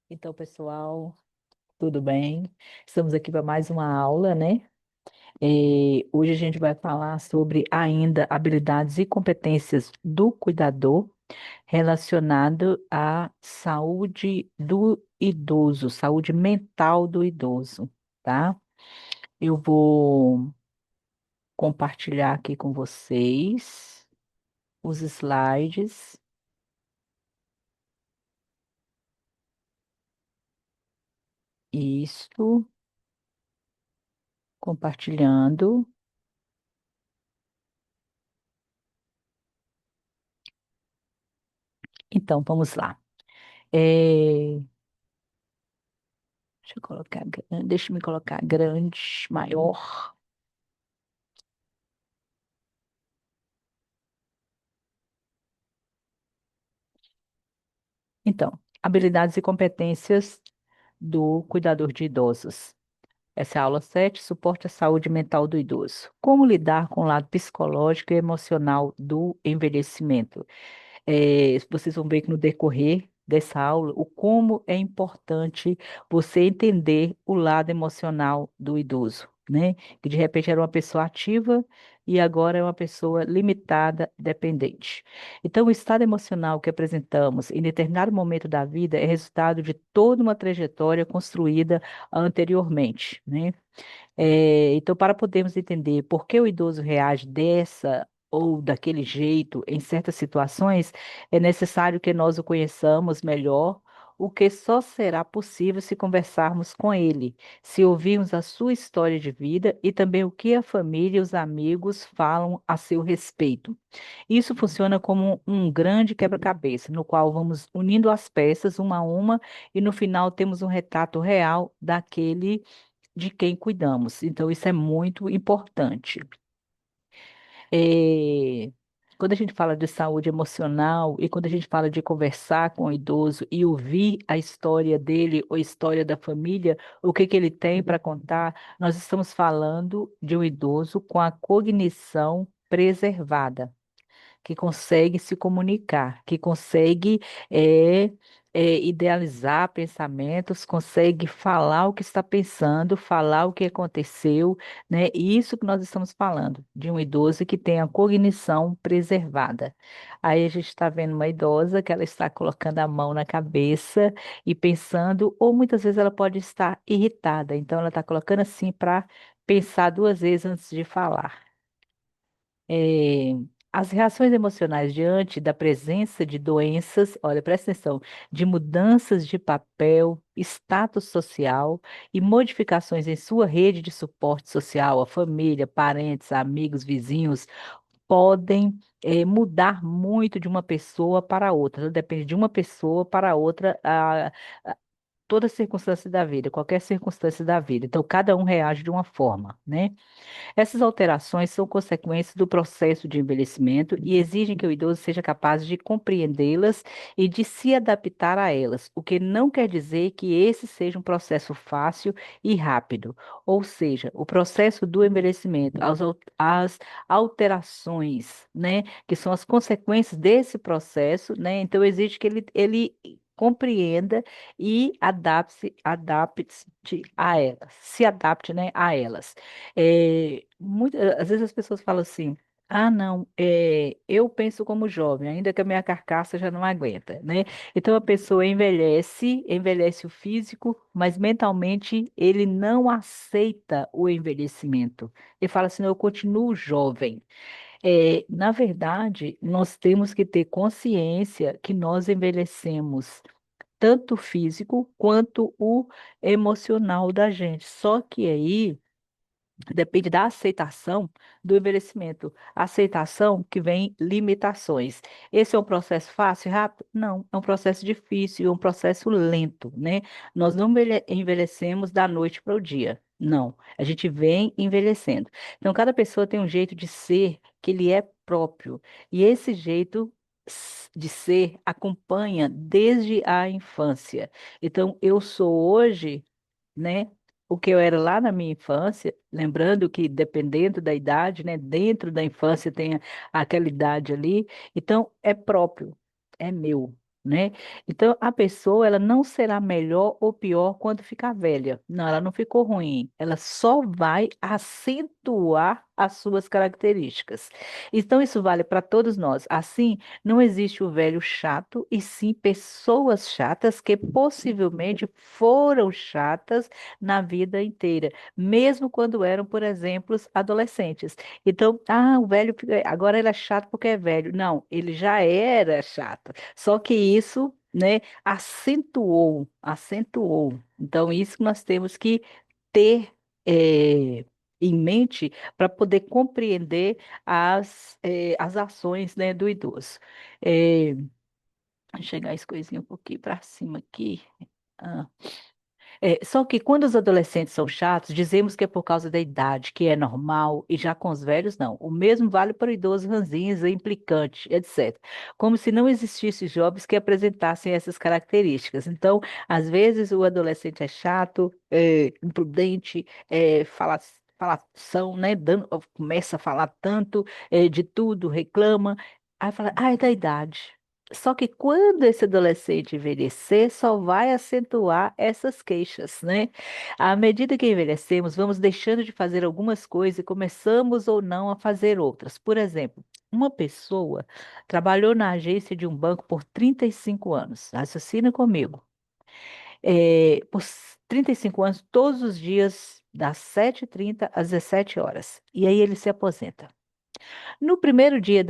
Então, pessoal, tudo bem? Estamos aqui para mais uma aula, né? E hoje a gente vai falar sobre ainda habilidades e competências do cuidador relacionado à saúde do idoso, saúde mental do idoso, tá? Eu vou compartilhar aqui com vocês os slides. Isso, compartilhando. Então, vamos lá. É, deixa eu me colocar grande, maior. Então, habilidades e competências do cuidador de idosos. Essa é a aula 7, suporte à saúde mental do idoso. Como lidar com o lado psicológico e emocional do envelhecimento? Vocês vão ver que no decorrer dessa aula, o como é importante você entender o lado emocional do idoso, né? Que de repente era uma pessoa ativa e agora é uma pessoa limitada, dependente. Então, o estado emocional que apresentamos em determinado momento da vida é resultado de toda uma trajetória construída anteriormente, né? Então, para podermos entender por que o idoso reage dessa ou daquele jeito em certas situações, é necessário que nós o conheçamos melhor, o que só será possível se conversarmos com ele, se ouvirmos a sua história de vida e também o que a família e os amigos falam a seu respeito. Isso funciona como um grande quebra-cabeça, no qual vamos unindo as peças uma a uma e no final temos um retrato real daquele de quem cuidamos. Então, isso é muito importante. Eh, Quando a gente fala de saúde emocional e quando a gente fala de conversar com o idoso e ouvir a história dele ou a história da família, o que que ele tem para contar, nós estamos falando de um idoso com a cognição preservada que consegue se comunicar, que consegue é, idealizar pensamentos, consegue falar o que está pensando, falar o que aconteceu, né? E isso que nós estamos falando, de um idoso que tem a cognição preservada. Aí a gente está vendo uma idosa que ela está colocando a mão na cabeça e pensando, ou muitas vezes ela pode estar irritada, então ela está colocando assim para pensar duas vezes antes de falar. É, as reações emocionais diante da presença de doenças, olha, presta atenção, de mudanças de papel, status social e modificações em sua rede de suporte social, a família, parentes, amigos, vizinhos, podem, mudar muito de uma pessoa para outra. Então, depende de uma pessoa para outra, toda circunstância da vida, qualquer circunstância da vida. Então, cada um reage de uma forma, né? Essas alterações são consequências do processo de envelhecimento e exigem que o idoso seja capaz de compreendê-las e de se adaptar a elas, o que não quer dizer que esse seja um processo fácil e rápido. Ou seja, o processo do envelhecimento, as alterações, né, que são as consequências desse processo, né, então exige que ele compreenda e adapte a elas, se adapte, né, a elas. Às vezes as pessoas falam assim: ah, não, eu penso como jovem, ainda que a minha carcaça já não aguenta, né? Então a pessoa envelhece, envelhece o físico, mas mentalmente ele não aceita o envelhecimento. Ele fala assim: não, eu continuo jovem. Na verdade, nós temos que ter consciência que nós envelhecemos tanto o físico quanto o emocional da gente. Só que aí depende da aceitação do envelhecimento. Aceitação que vem limitações. Esse é um processo fácil e rápido? Não, é um processo difícil, é um processo lento, né? Nós não envelhecemos da noite para o dia. Não, a gente vem envelhecendo. Então, cada pessoa tem um jeito de ser que lhe é próprio. E esse jeito de ser acompanha desde a infância. Então, eu sou hoje, né? O que eu era lá na minha infância, lembrando que dependendo da idade, né? Dentro da infância tem aquela idade ali, então é próprio, é meu. né? Então, a pessoa, ela não será melhor ou pior quando ficar velha. Não, ela não ficou ruim. Ela só vai acentuar as suas características. Então, isso vale para todos nós. Assim, não existe o velho chato, e sim pessoas chatas que possivelmente foram chatas na vida inteira, mesmo quando eram, por exemplo, adolescentes. Então, o velho, agora ele é chato porque é velho. Não, ele já era chato. Só que isso, né, acentuou, acentuou. Então, isso que nós temos que ter em mente para poder compreender as ações, né, do idoso. Eh, Deixa eu chegar esse coisinha um pouquinho para cima aqui. Ah. Só que quando os adolescentes são chatos, dizemos que é por causa da idade, que é normal, e já com os velhos, não. O mesmo vale para o idoso ranzinza, implicante, etc. Como se não existissem jovens que apresentassem essas características. Então, às vezes, o adolescente é chato, imprudente, falação, né? Começa a falar tanto, de tudo, reclama, aí fala, é da idade. Só que quando esse adolescente envelhecer, só vai acentuar essas queixas, né? À medida que envelhecemos, vamos deixando de fazer algumas coisas e começamos ou não a fazer outras. Por exemplo, uma pessoa trabalhou na agência de um banco por 35 anos. Raciocina comigo. Por 35 anos, todos os dias, das 7h30 às 17 horas. E aí ele se aposenta. No primeiro dia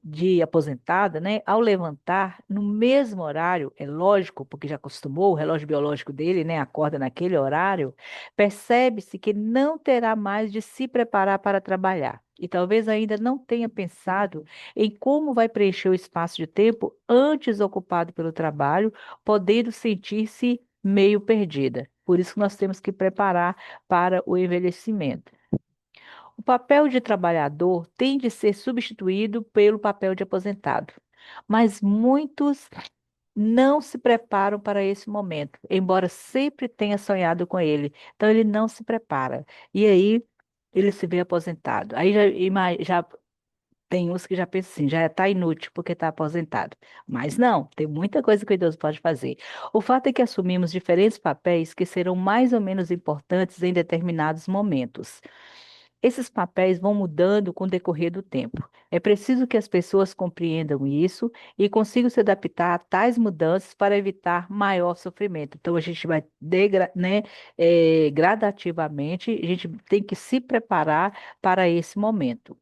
de aposentada, né, ao levantar, no mesmo horário, é lógico, porque já acostumou, o relógio biológico dele, né, acorda naquele horário, percebe-se que não terá mais de se preparar para trabalhar. E talvez ainda não tenha pensado em como vai preencher o espaço de tempo antes ocupado pelo trabalho, podendo sentir-se meio perdida. Por isso que nós temos que preparar para o envelhecimento. O papel de trabalhador tem de ser substituído pelo papel de aposentado, mas muitos não se preparam para esse momento, embora sempre tenha sonhado com ele. Então ele não se prepara. E aí ele se vê aposentado. Aí já tem uns que já pensam assim, já está inútil porque está aposentado. Mas não, tem muita coisa que o idoso pode fazer. O fato é que assumimos diferentes papéis que serão mais ou menos importantes em determinados momentos. Esses papéis vão mudando com o decorrer do tempo. É preciso que as pessoas compreendam isso e consigam se adaptar a tais mudanças para evitar maior sofrimento. Então, a gente vai, né, gradativamente, a gente tem que se preparar para esse momento.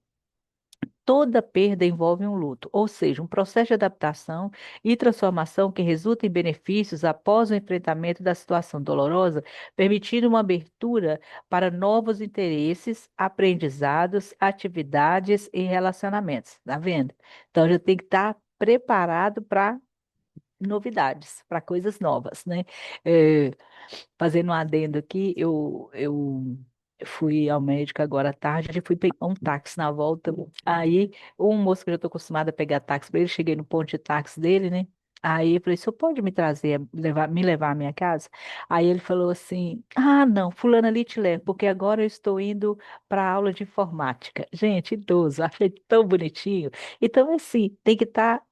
Toda perda envolve um luto, ou seja, um processo de adaptação e transformação que resulta em benefícios após o enfrentamento da situação dolorosa, permitindo uma abertura para novos interesses, aprendizados, atividades e relacionamentos. Tá vendo? Então, já tem que estar preparado para novidades, para coisas novas, né? Eh, Fazendo um adendo aqui, eu fui ao médico agora à tarde, fui pegar um táxi na volta. Aí, um moço que eu já estou acostumada a pegar táxi para ele, cheguei no ponto de táxi dele, né? Aí eu falei, o senhor pode me trazer, me levar à minha casa? Aí ele falou assim: não, fulano ali te leva, porque agora eu estou indo para aula de informática. Gente, idoso, achei tão bonitinho. Então, assim, tem que estar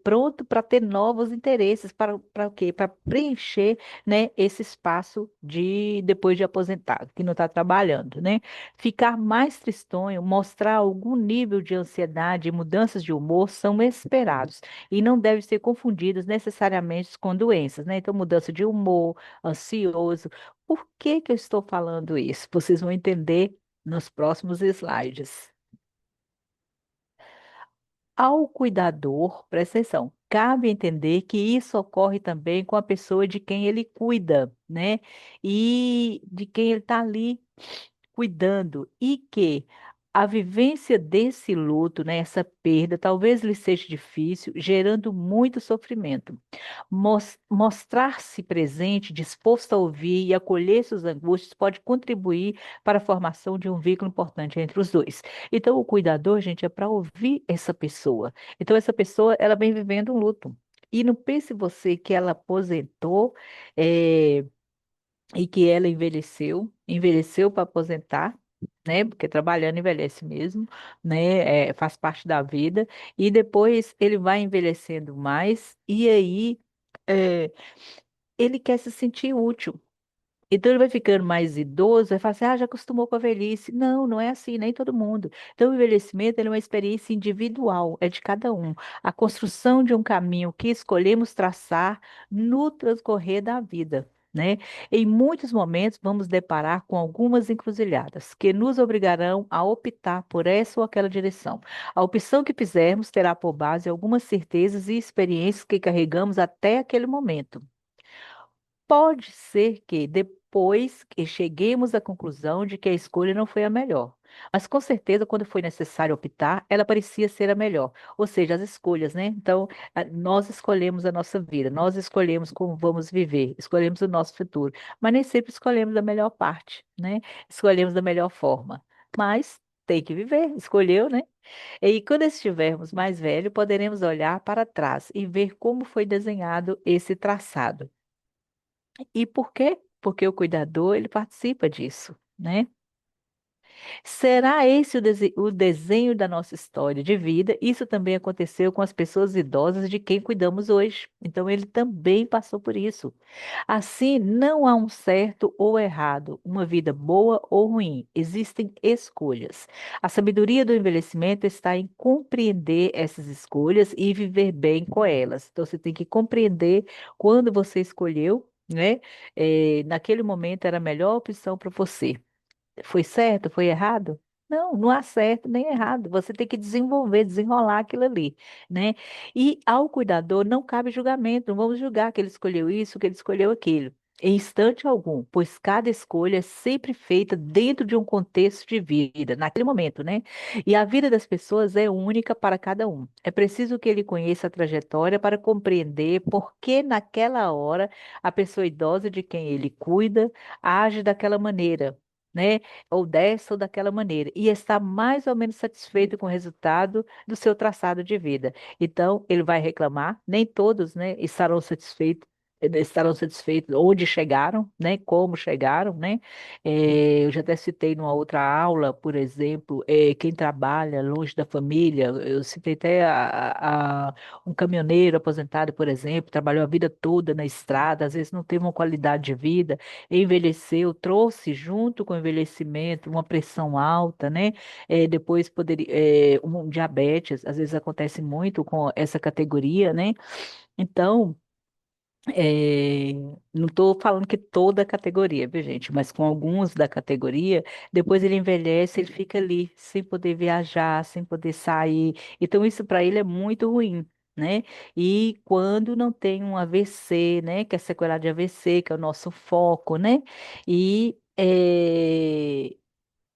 pronto para ter novos interesses, para o quê? Para preencher, né, esse espaço de depois de aposentado, que não está trabalhando, né? Ficar mais tristonho, mostrar algum nível de ansiedade e mudanças de humor são esperados e não devem ser confundidos necessariamente com doenças, né? Então, mudança de humor, ansioso. Por que que eu estou falando isso? Vocês vão entender nos próximos slides. Ao cuidador, presta atenção, cabe entender que isso ocorre também com a pessoa de quem ele cuida, né? E de quem ele está ali cuidando, e que a vivência desse luto, né, essa perda, talvez lhe seja difícil, gerando muito sofrimento. Mostrar-se presente, disposto a ouvir e acolher suas angústias pode contribuir para a formação de um vínculo importante entre os dois. Então, o cuidador, gente, é para ouvir essa pessoa. Então, essa pessoa, ela vem vivendo um luto. E não pense você que ela aposentou, eh, e que ela envelheceu para aposentar. né? Porque trabalhando envelhece mesmo, né? Faz parte da vida. E depois ele vai envelhecendo mais, e aí é, ele quer se sentir útil. Então ele vai ficando mais idoso, vai falar assim, ah, já acostumou com a velhice. Não, não é assim, nem todo mundo. Então o envelhecimento ele é uma experiência individual, é de cada um. A construção de um caminho que escolhemos traçar no transcorrer da vida. Né? Em muitos momentos vamos deparar com algumas encruzilhadas que nos obrigarão a optar por essa ou aquela direção. A opção que fizermos terá por base algumas certezas e experiências que carregamos até aquele momento. Pode ser que depois que cheguemos à conclusão de que a escolha não foi a melhor. Mas com certeza, quando foi necessário optar, ela parecia ser a melhor. Ou seja, as escolhas, né? Então, nós escolhemos a nossa vida, nós escolhemos como vamos viver, escolhemos o nosso futuro. Mas nem sempre escolhemos a melhor parte, né? Escolhemos da melhor forma. Mas tem que viver, escolheu, né? E quando estivermos mais velhos, poderemos olhar para trás e ver como foi desenhado esse traçado. E por quê? Porque o cuidador, ele participa disso, né? Será esse o desenho da nossa história de vida? Isso também aconteceu com as pessoas idosas de quem cuidamos hoje. Então, ele também passou por isso. Assim, não há um certo ou errado, uma vida boa ou ruim. Existem escolhas. A sabedoria do envelhecimento está em compreender essas escolhas e viver bem com elas. Então, você tem que compreender quando você escolheu, né? Naquele momento era a melhor opção para você. Foi certo? Foi errado? Não, não há certo nem errado. Você tem que desenvolver, desenrolar aquilo ali, né? E ao cuidador não cabe julgamento. Não vamos julgar que ele escolheu isso, que ele escolheu aquilo. Em instante algum, pois cada escolha é sempre feita dentro de um contexto de vida, naquele momento, né? E a vida das pessoas é única para cada um. É preciso que ele conheça a trajetória para compreender por que naquela hora a pessoa idosa de quem ele cuida age daquela maneira, né? Ou dessa ou daquela maneira, e está mais ou menos satisfeito com o resultado do seu traçado de vida. Então, ele vai reclamar, nem todos, né, estarão satisfeitos onde chegaram, né, como chegaram, né? Eu já até citei numa outra aula, por exemplo, quem trabalha longe da família, eu citei até um caminhoneiro aposentado, por exemplo, trabalhou a vida toda na estrada, às vezes não teve uma qualidade de vida, envelheceu, trouxe junto com o envelhecimento uma pressão alta, né? Depois poderia, um diabetes, às vezes acontece muito com essa categoria, né? Então, é, não estou falando que toda a categoria, viu, gente? Mas com alguns da categoria, depois ele envelhece, ele fica ali, sem poder viajar, sem poder sair. Então, isso para ele é muito ruim, né? E quando não tem um AVC, né? Que é sequela de AVC, que é o nosso foco, né? E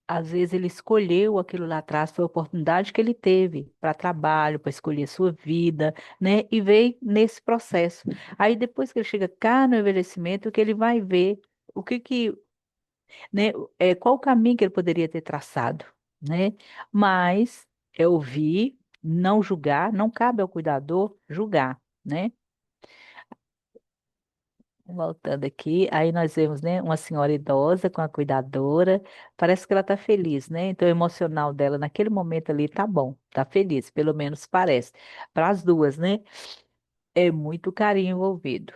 às vezes ele escolheu aquilo lá atrás, foi a oportunidade que ele teve para trabalho, para escolher a sua vida, né? E veio nesse processo. Aí depois que ele chega cá no envelhecimento, que ele vai ver o né? Qual o caminho que ele poderia ter traçado, né? Mas é ouvir, não julgar, não cabe ao cuidador julgar, né? Voltando aqui, aí nós vemos, né, uma senhora idosa com a cuidadora, parece que ela tá feliz, né? Então o emocional dela naquele momento ali tá bom, tá feliz, pelo menos parece. Para as duas, né? É muito carinho envolvido.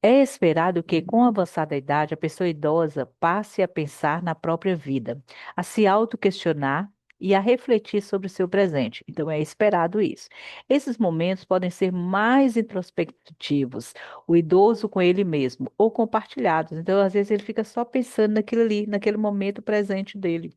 É esperado que, com a avançada idade, a pessoa idosa passe a pensar na própria vida, a se autoquestionar e a refletir sobre o seu presente. Então, é esperado isso. Esses momentos podem ser mais introspectivos, o idoso com ele mesmo, ou compartilhados. Então, às vezes, ele fica só pensando naquilo ali, naquele momento presente dele,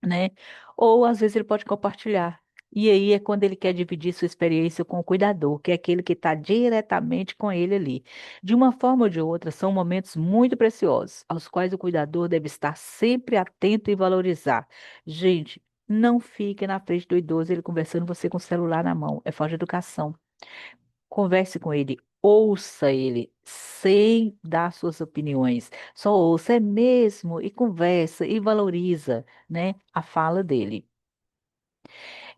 né? Ou às vezes ele pode compartilhar. E aí é quando ele quer dividir sua experiência com o cuidador, que é aquele que está diretamente com ele ali. De uma forma ou de outra, são momentos muito preciosos, aos quais o cuidador deve estar sempre atento e valorizar. Gente, não fique na frente do idoso, ele conversando, você com o celular na mão. É falta de educação. Converse com ele, ouça ele, sem dar suas opiniões. Só ouça, é mesmo, e conversa, e valoriza, né, a fala dele.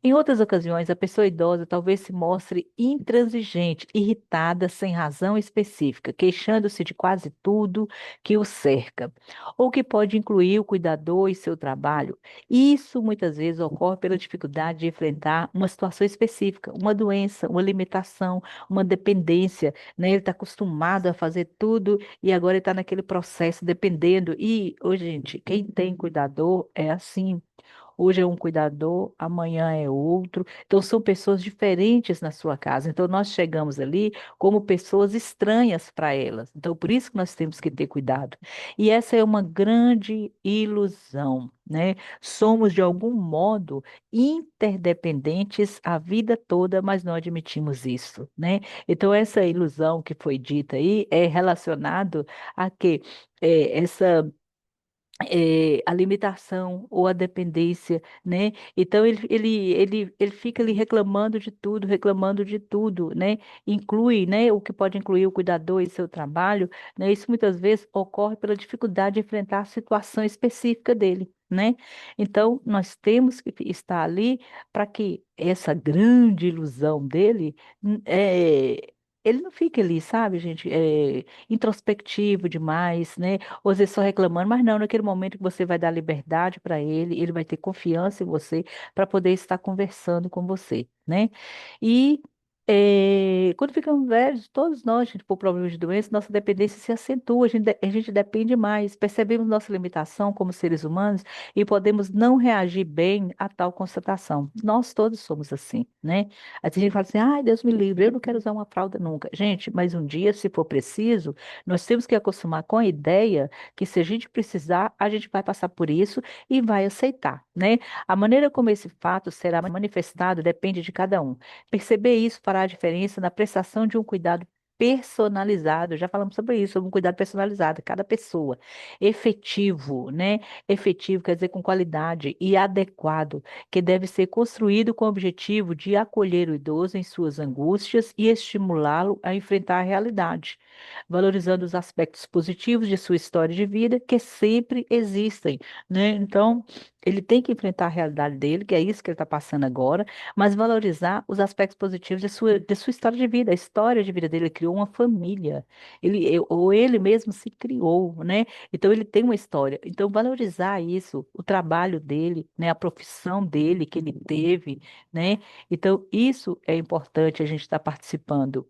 Em outras ocasiões, a pessoa idosa talvez se mostre intransigente, irritada sem razão específica, queixando-se de quase tudo que o cerca, ou que pode incluir o cuidador e seu trabalho. Isso muitas vezes ocorre pela dificuldade de enfrentar uma situação específica, uma doença, uma limitação, uma dependência, né? Ele está acostumado a fazer tudo e agora ele está naquele processo dependendo. E, hoje, gente, quem tem cuidador é assim. Hoje é um cuidador, amanhã é outro. Então, são pessoas diferentes na sua casa. Então, nós chegamos ali como pessoas estranhas para elas. Então, por isso que nós temos que ter cuidado. E essa é uma grande ilusão, né? Somos, de algum modo, interdependentes a vida toda, mas não admitimos isso, né? Então, essa ilusão que foi dita aí é relacionado a que essa a limitação ou a dependência, né? Então ele fica ali reclamando de tudo, né? Inclui, né, o que pode incluir o cuidador e seu trabalho, né? Isso muitas vezes ocorre pela dificuldade de enfrentar a situação específica dele. Né? Então, nós temos que estar ali para que essa grande ilusão dele, ele não fique ali, sabe, gente, introspectivo demais, né? Ou às vezes só reclamando, mas não, naquele momento que você vai dar liberdade para ele vai ter confiança em você para poder estar conversando com você, né? E quando ficamos velhos, todos nós, gente, por problemas de doença, nossa dependência se acentua, a gente depende mais, percebemos nossa limitação como seres humanos e podemos não reagir bem a tal constatação. Nós todos somos assim, né? Aí tem gente que fala assim, ai, Deus me livre, eu não quero usar uma fralda nunca. Gente, mas um dia, se for preciso, nós temos que acostumar com a ideia que se a gente precisar, a gente vai passar por isso e vai aceitar, né? A maneira como esse fato será manifestado depende de cada um. Perceber isso fará a diferença na prestação de um cuidado personalizado. Já falamos sobre isso, sobre um cuidado personalizado, cada pessoa. Efetivo, né? Efetivo quer dizer com qualidade e adequado, que deve ser construído com o objetivo de acolher o idoso em suas angústias e estimulá-lo a enfrentar a realidade valorizando os aspectos positivos de sua história de vida, que sempre existem, né? Então, ele tem que enfrentar a realidade dele, que é isso que ele está passando agora, mas valorizar os aspectos positivos de sua história de vida. A história de vida dele, ele criou uma família, ou ele mesmo se criou, né? Então, ele tem uma história. Então, valorizar isso, o trabalho dele, né? A profissão dele que ele teve, né? Então, isso é importante a gente estar participando.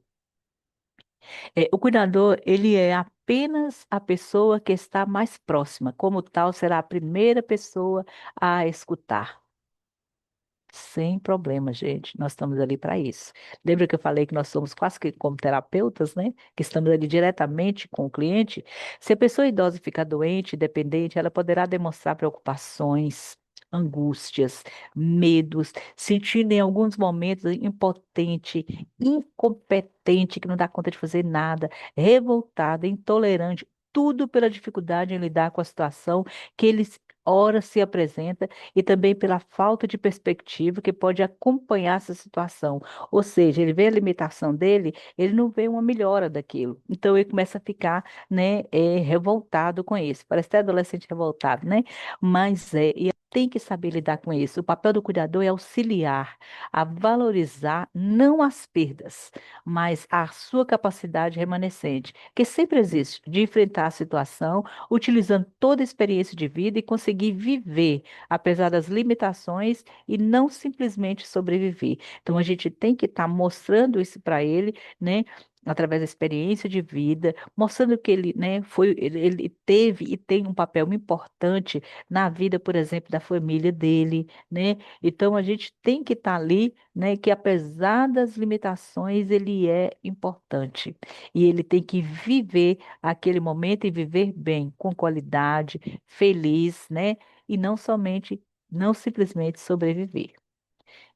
O cuidador, ele é apenas a pessoa que está mais próxima, como tal, será a primeira pessoa a escutar. Sem problema, gente. Nós estamos ali para isso. Lembra que eu falei que nós somos quase que como terapeutas, né? Que estamos ali diretamente com o cliente. Se a pessoa idosa ficar doente, dependente, ela poderá demonstrar preocupações, angústias, medos, sentindo em alguns momentos impotente, incompetente, que não dá conta de fazer nada, revoltada, intolerante. Tudo pela dificuldade em lidar com a situação que eles ora se apresenta e também pela falta de perspectiva que pode acompanhar essa situação. Ou seja, ele vê a limitação dele, ele não vê uma melhora daquilo. Então ele começa a ficar, né, revoltado com isso. Parece até adolescente revoltado, né? Mas e tem que saber lidar com isso. O papel do cuidador é auxiliar a valorizar não as perdas, mas a sua capacidade remanescente, que sempre existe, de enfrentar a situação utilizando toda a experiência de vida e conseguir viver, apesar das limitações, e não simplesmente sobreviver. Então, a gente tem que estar mostrando isso para ele, né? Através da experiência de vida, mostrando que ele, né, ele teve e tem um papel importante na vida, por exemplo, da família dele, né? Então a gente tem que estar ali, né, que apesar das limitações, ele é importante e ele tem que viver aquele momento e viver bem, com qualidade, feliz, né? E não somente, não simplesmente sobreviver.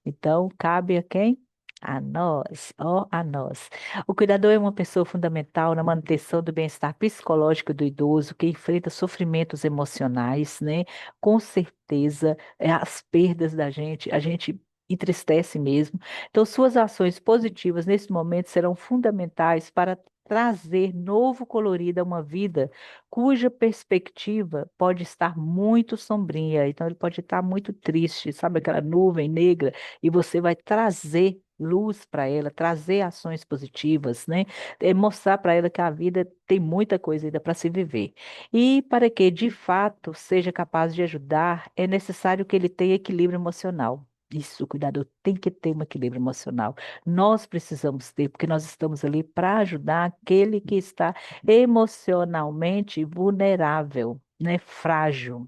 Então, cabe a quem? A nós, ó, a nós. O cuidador é uma pessoa fundamental na manutenção do bem-estar psicológico do idoso que enfrenta sofrimentos emocionais, né? Com certeza, as perdas da gente, a gente entristece mesmo. Então, suas ações positivas nesse momento serão fundamentais para trazer novo colorido a uma vida cuja perspectiva pode estar muito sombria. Então, ele pode estar muito triste, sabe aquela nuvem negra? E você vai trazer luz para ela, trazer ações positivas, né? Mostrar para ela que a vida tem muita coisa ainda para se viver. E para que de fato seja capaz de ajudar, é necessário que ele tenha equilíbrio emocional. Isso, o cuidador tem que ter um equilíbrio emocional. Nós precisamos ter, porque nós estamos ali para ajudar aquele que está emocionalmente vulnerável, né? Frágil.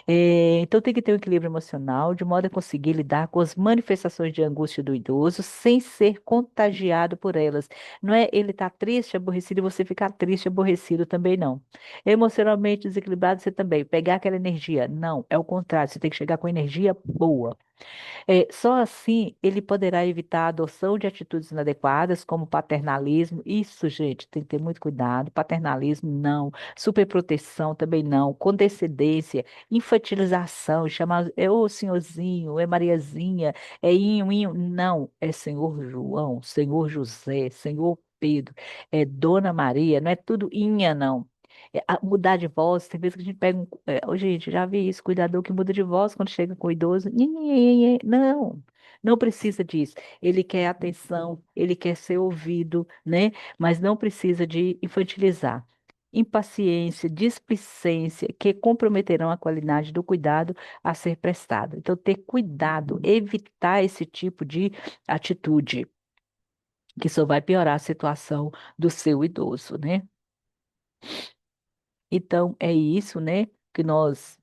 Então tem que ter um equilíbrio emocional, de modo a conseguir lidar com as manifestações de angústia do idoso sem ser contagiado por elas. Não é ele estar triste, aborrecido e você ficar triste, aborrecido também não. Emocionalmente desequilibrado você também. Pegar aquela energia. Não, é o contrário. Você tem que chegar com energia boa. Só assim ele poderá evitar a adoção de atitudes inadequadas, como paternalismo. Isso, gente, tem que ter muito cuidado. Paternalismo, não. Superproteção também não. Condescendência, infantilização, chamar é ô senhorzinho, é Mariazinha, é inho, inho. Não, é Senhor João, Senhor José, Senhor Pedro, é Dona Maria, não é tudo inha, não. Mudar de voz, tem vezes que a gente pega ô, gente, já vi isso, cuidador que muda de voz quando chega com o idoso. Nhe, nhe, nhe, nhe. Não, não precisa disso. Ele quer atenção, ele quer ser ouvido, né? Mas não precisa de infantilizar. Impaciência, displicência, que comprometerão a qualidade do cuidado a ser prestado. Então, ter cuidado, evitar esse tipo de atitude, que só vai piorar a situação do seu idoso, né? Então, é isso, né, que nós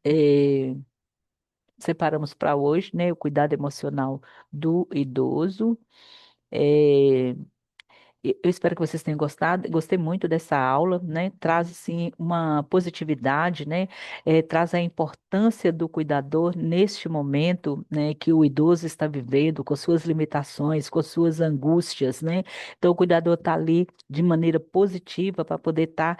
separamos para hoje, né, o cuidado emocional do idoso. Eh, eu espero que vocês tenham gostado. Gostei muito dessa aula, né? Traz sim uma positividade, né? Traz a importância do cuidador neste momento, né? Que o idoso está vivendo, com suas limitações, com suas angústias, né? Então o cuidador está ali de maneira positiva para poder estar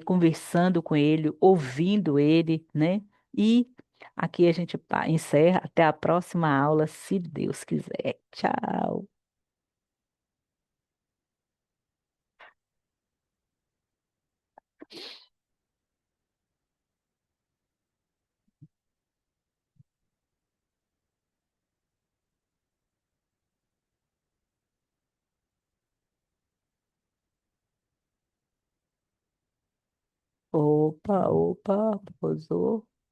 conversando com ele, ouvindo ele, né? E aqui a gente encerra. Até a próxima aula, se Deus quiser. Tchau. Opa, opa, pousou.